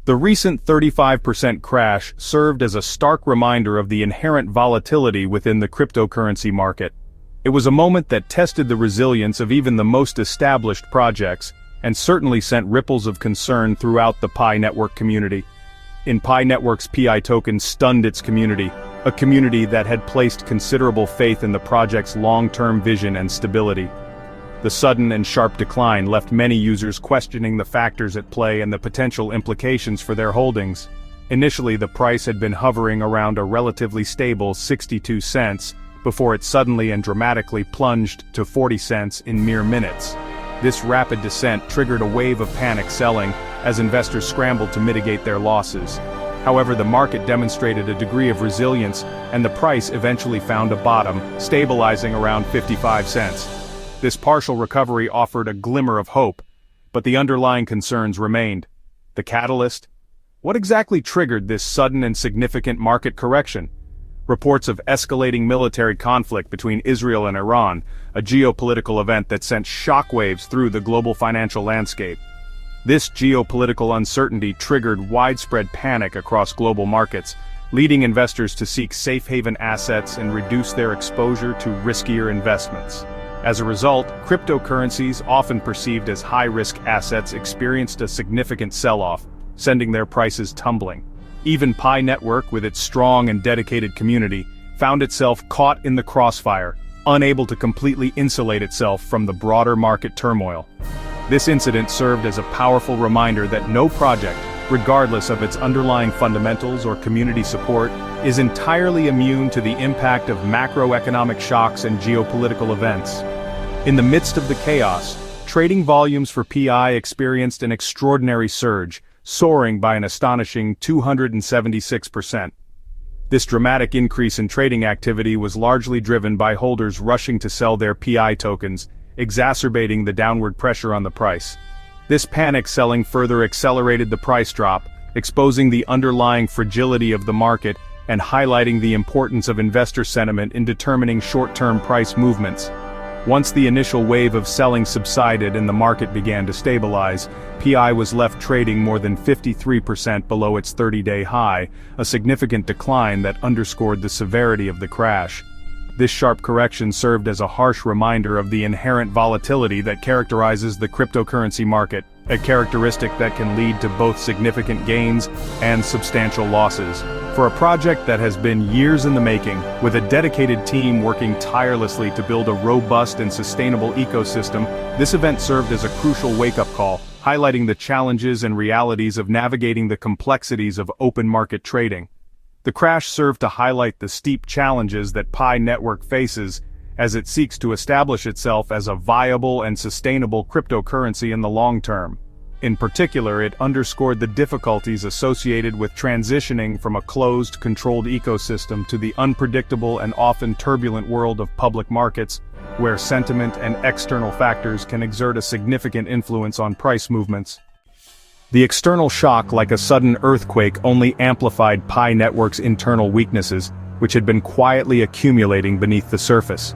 The recent 35% crash served as a stark reminder of the inherent volatility within the cryptocurrency market. It was a moment that tested the resilience of even the most established projects, and certainly sent ripples of concern throughout the Pi Network community. In Pi Network's PI token stunned its community, a community that had placed considerable faith in the project's long-term vision and stability. The sudden and sharp decline left many users questioning the factors at play and the potential implications for their holdings. Initially, the price had been hovering around a relatively stable 62 cents, before it suddenly and dramatically plunged to 40 cents in mere minutes. This rapid descent triggered a wave of panic selling as investors scrambled to mitigate their losses. However, the market demonstrated a degree of resilience, and the price eventually found a bottom, stabilizing around 55 cents. This partial recovery offered a glimmer of hope, but the underlying concerns remained. The catalyst? What exactly triggered this sudden and significant market correction? Reports of escalating military conflict between Israel and Iran, a geopolitical event that sent shockwaves through the global financial landscape. This geopolitical uncertainty triggered widespread panic across global markets, leading investors to seek safe haven assets and reduce their exposure to riskier investments. As a result, cryptocurrencies, often perceived as high-risk assets, experienced a significant sell-off, sending their prices tumbling. Even Pi Network, with its strong and dedicated community, found itself caught in the crossfire, unable to completely insulate itself from the broader market turmoil. This incident served as a powerful reminder that no project, regardless of its underlying fundamentals or community support, is entirely immune to the impact of macroeconomic shocks and geopolitical events. In the midst of the chaos, trading volumes for PI experienced an extraordinary surge, soaring by an astonishing 276%. This dramatic increase in trading activity was largely driven by holders rushing to sell their PI tokens, exacerbating the downward pressure on the price. This panic selling further accelerated the price drop, exposing the underlying fragility of the market and highlighting the importance of investor sentiment in determining short-term price movements. Once the initial wave of selling subsided and the market began to stabilize, PI was left trading more than 53% below its 30-day high, a significant decline that underscored the severity of the crash. This sharp correction served as a harsh reminder of the inherent volatility that characterizes the cryptocurrency market, a characteristic that can lead to both significant gains and substantial losses. For a project that has been years in the making, with a dedicated team working tirelessly to build a robust and sustainable ecosystem, this event served as a crucial wake-up call, highlighting the challenges and realities of navigating the complexities of open market trading. The crash served to highlight the steep challenges that Pi Network faces as it seeks to establish itself as a viable and sustainable cryptocurrency in the long term. In particular, it underscored the difficulties associated with transitioning from a closed, controlled ecosystem to the unpredictable and often turbulent world of public markets, where sentiment and external factors can exert a significant influence on price movements. The external shock, like a sudden earthquake, only amplified Pi Network's internal weaknesses, which had been quietly accumulating beneath the surface.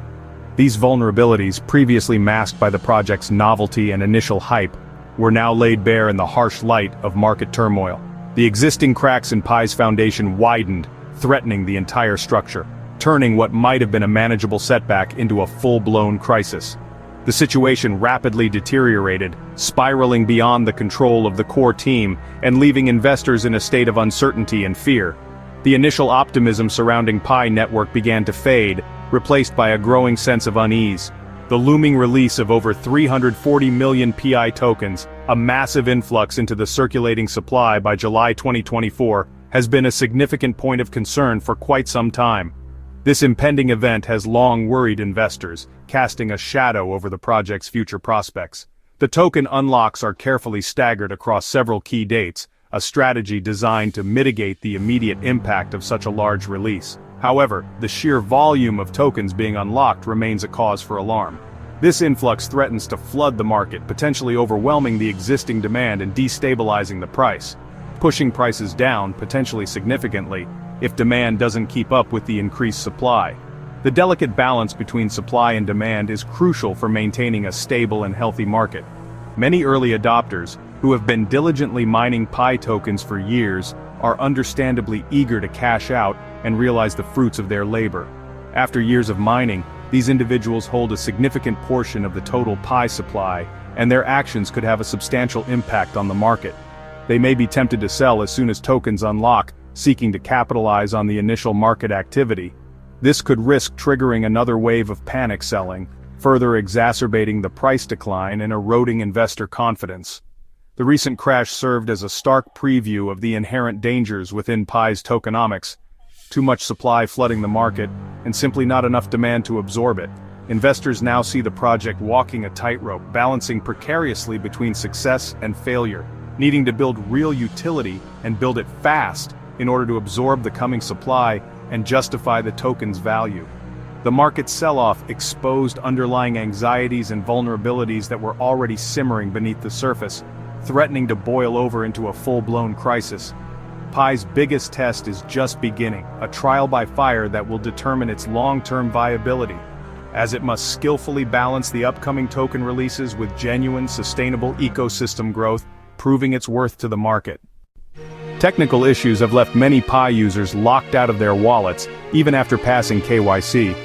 These vulnerabilities, previously masked by the project's novelty and initial hype, were now laid bare in the harsh light of market turmoil. The existing cracks in Pi's foundation widened, threatening the entire structure, turning what might have been a manageable setback into a full-blown crisis. The situation rapidly deteriorated, spiraling beyond the control of the core team and leaving investors in a state of uncertainty and fear. The initial optimism surrounding Pi Network began to fade, replaced by a growing sense of unease. The looming release of over 340 million PI tokens, a massive influx into the circulating supply by July 2024, has been a significant point of concern for quite some time. This impending event has long worried investors, casting a shadow over the project's future prospects. The token unlocks are carefully staggered across several key dates, a strategy designed to mitigate the immediate impact of such a large release. However, the sheer volume of tokens being unlocked remains a cause for alarm. This influx threatens to flood the market, potentially overwhelming the existing demand and destabilizing the price, pushing prices down potentially significantly if demand doesn't keep up with the increased supply. The delicate balance between supply and demand is crucial for maintaining a stable and healthy market. Many early adopters, who have been diligently mining Pi tokens for years, are understandably eager to cash out and realize the fruits of their labor. After years of mining, these individuals hold a significant portion of the total Pi supply, and their actions could have a substantial impact on the market. They may be tempted to sell as soon as tokens unlock, seeking to capitalize on the initial market activity. This could risk triggering another wave of panic selling, further exacerbating the price decline and eroding investor confidence. The recent crash served as a stark preview of the inherent dangers within Pi's tokenomics. Too much supply flooding the market, and simply not enough demand to absorb it. Investors now see the project walking a tightrope, balancing precariously between success and failure, needing to build real utility and build it fast in order to absorb the coming supply and justify the token's value. The market sell-off exposed underlying anxieties and vulnerabilities that were already simmering beneath the surface, threatening to boil over into a full-blown crisis. Pi's biggest test is just beginning, a trial by fire that will determine its long-term viability, as it must skillfully balance the upcoming token releases with genuine, sustainable ecosystem growth, proving its worth to the market. Technical issues have left many Pi users locked out of their wallets, even after passing KYC.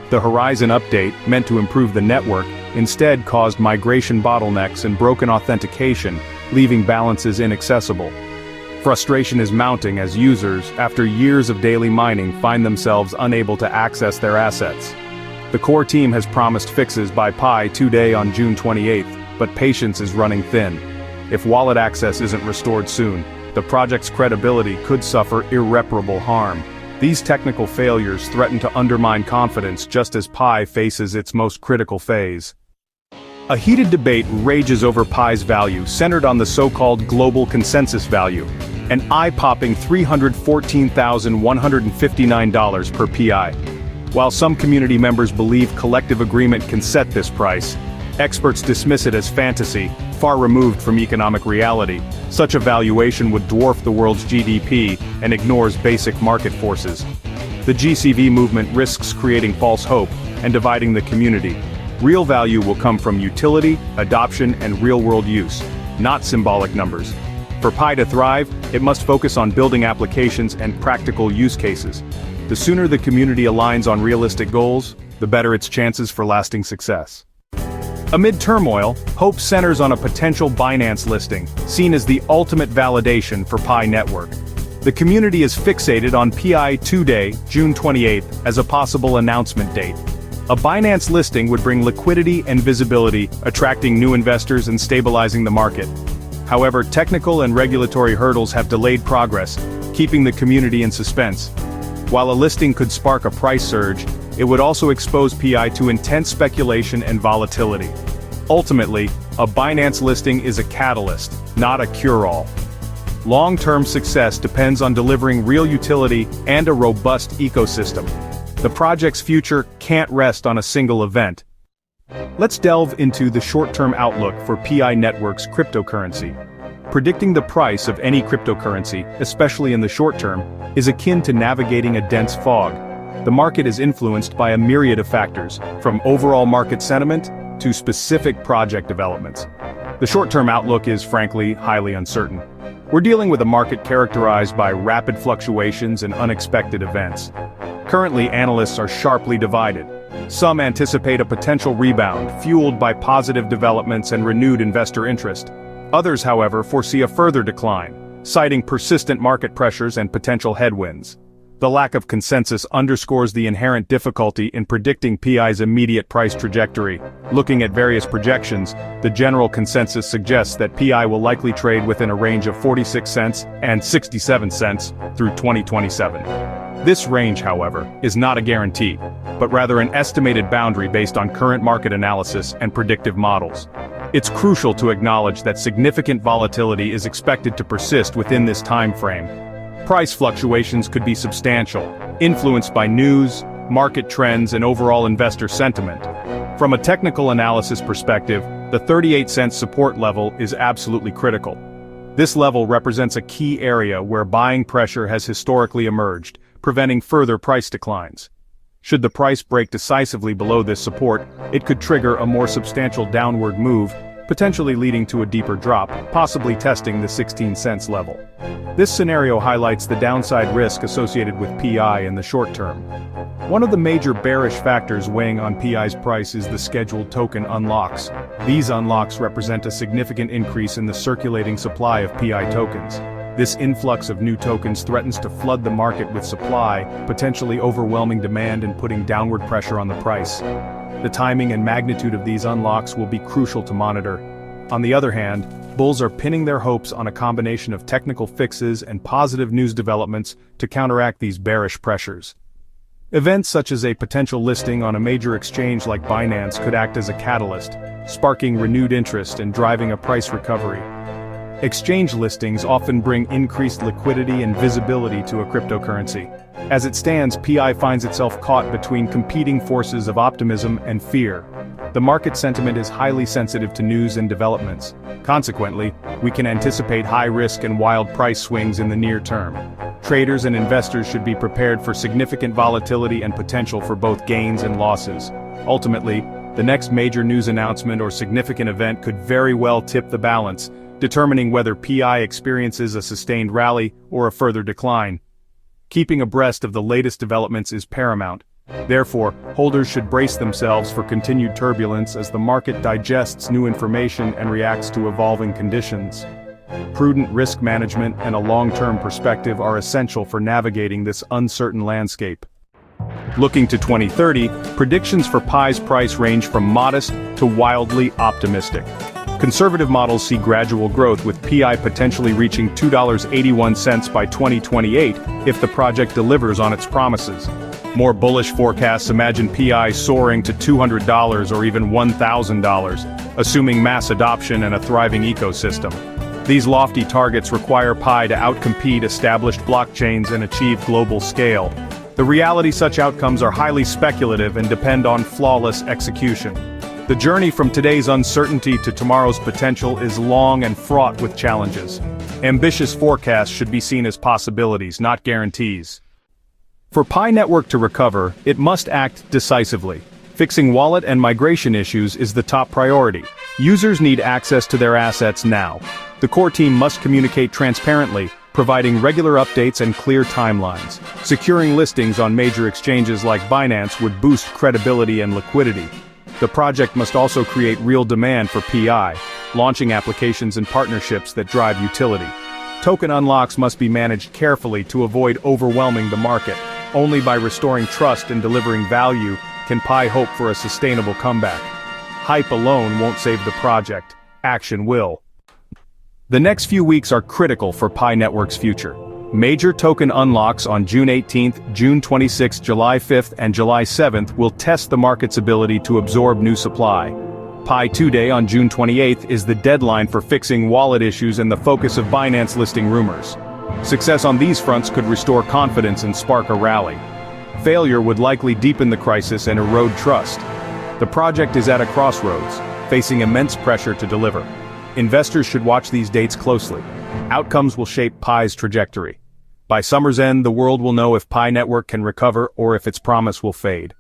The Horizon update, meant to improve the network, instead caused migration bottlenecks and broken authentication, leaving balances inaccessible. Frustration is mounting as users, after years of daily mining, find themselves unable to access their assets. The core team has promised fixes by Pi 2-day on June 28th, but patience is running thin. If wallet access isn't restored soon, the project's credibility could suffer irreparable harm. These technical failures threaten to undermine confidence just as Pi faces its most critical phase. A heated debate rages over Pi's value, centered on the so-called global consensus value, an eye-popping $314,159 per PI. While some community members believe collective agreement can set this price, experts dismiss it as fantasy, far removed from economic reality. Such a valuation would dwarf the world's GDP and ignores basic market forces. The GCV movement risks creating false hope and dividing the community. Real value will come from utility, adoption, and real-world use, not symbolic numbers. For Pi to thrive, it must focus on building applications and practical use cases. The sooner the community aligns on realistic goals, the better its chances for lasting success. Amid turmoil, hope centers on a potential Binance listing, seen as the ultimate validation for Pi Network. The community is fixated on Pi 2-day, June 28th, as a possible announcement date. A Binance listing would bring liquidity and visibility, attracting new investors and stabilizing the market. However, technical and regulatory hurdles have delayed progress, keeping the community in suspense. While a listing could spark a price surge, it would also expose Pi to intense speculation and volatility. Ultimately, a Binance listing is a catalyst, not a cure-all. Long-term success depends on delivering real utility and a robust ecosystem. The project's future can't rest on a single event. Let's delve into the short-term outlook for Pi Network's cryptocurrency. Predicting the price of any cryptocurrency, especially in the short term, is akin to navigating a dense fog. The market is influenced by a myriad of factors, from overall market sentiment to specific project developments. The short-term outlook is, frankly, highly uncertain. We're dealing with a market characterized by rapid fluctuations and unexpected events. Currently, analysts are sharply divided. Some anticipate a potential rebound, fueled by positive developments and renewed investor interest. Others, however, foresee a further decline, citing persistent market pressures and potential headwinds. The lack of consensus underscores the inherent difficulty in predicting Pi's immediate price trajectory. Looking at various projections, the general consensus suggests that Pi will likely trade within a range of 46 cents and 67 cents through 2027. This range, however, is not a guarantee, but rather an estimated boundary based on current market analysis and predictive models. It's crucial to acknowledge that significant volatility is expected to persist within this time frame. Price fluctuations could be substantial, influenced by news, market trends, and overall investor sentiment. From a technical analysis perspective, the 38-cent support level is absolutely critical. This level represents a key area where buying pressure has historically emerged, preventing further price declines. Should the price break decisively below this support, it could trigger a more substantial downward move, potentially leading to a deeper drop, possibly testing the 16 cents level. This scenario highlights the downside risk associated with PI in the short term. One of the major bearish factors weighing on PI's price is the scheduled token unlocks. These unlocks represent a significant increase in the circulating supply of PI tokens. This influx of new tokens threatens to flood the market with supply, potentially overwhelming demand and putting downward pressure on the price. The timing and magnitude of these unlocks will be crucial to monitor. On the other hand, bulls are pinning their hopes on a combination of technical fixes and positive news developments to counteract these bearish pressures. Events such as a potential listing on a major exchange like Binance could act as a catalyst, sparking renewed interest and driving a price recovery. Exchange listings often bring increased liquidity and visibility to a cryptocurrency. As it stands, PI finds itself caught between competing forces of optimism and fear. The market sentiment is highly sensitive to news and developments. Consequently, we can anticipate high risk and wild price swings in the near term. Traders and investors should be prepared for significant volatility and potential for both gains and losses. Ultimately, the next major news announcement or significant event could very well tip the balance, determining whether PI experiences a sustained rally or a further decline. Keeping abreast of the latest developments is paramount. Therefore, holders should brace themselves for continued turbulence as the market digests new information and reacts to evolving conditions. Prudent risk management and a long-term perspective are essential for navigating this uncertain landscape. Looking to 2030, predictions for PI's price range from modest to wildly optimistic. Conservative models see gradual growth, with PI potentially reaching $2.81 by 2028 if the project delivers on its promises. More bullish forecasts imagine PI soaring to $200 or even $1,000, assuming mass adoption and a thriving ecosystem. These lofty targets require PI to outcompete established blockchains and achieve global scale. The reality, such outcomes are highly speculative and depend on flawless execution. The journey from today's uncertainty to tomorrow's potential is long and fraught with challenges. Ambitious forecasts should be seen as possibilities, not guarantees. For Pi Network to recover, it must act decisively. Fixing wallet and migration issues is the top priority. Users need access to their assets now. The core team must communicate transparently, providing regular updates and clear timelines. Securing listings on major exchanges like Binance would boost credibility and liquidity. The project must also create real demand for PI, launching applications and partnerships that drive utility. Token unlocks must be managed carefully to avoid overwhelming the market. Only by restoring trust and delivering value can Pi hope for a sustainable comeback. Hype alone won't save the project. Action will. The next few weeks are critical for Pi Network's future. Major token unlocks on June 18th, June 26th, July 5th, and July 7th will test the market's ability to absorb new supply. Pi 2 Day on June 28th is the deadline for fixing wallet issues and the focus of Binance listing rumors. Success on these fronts could restore confidence and spark a rally. Failure would likely deepen the crisis and erode trust. The project is at a crossroads, facing immense pressure to deliver. Investors should watch these dates closely. Outcomes will shape Pi's trajectory. By summer's end, the world will know if Pi Network can recover or if its promise will fade.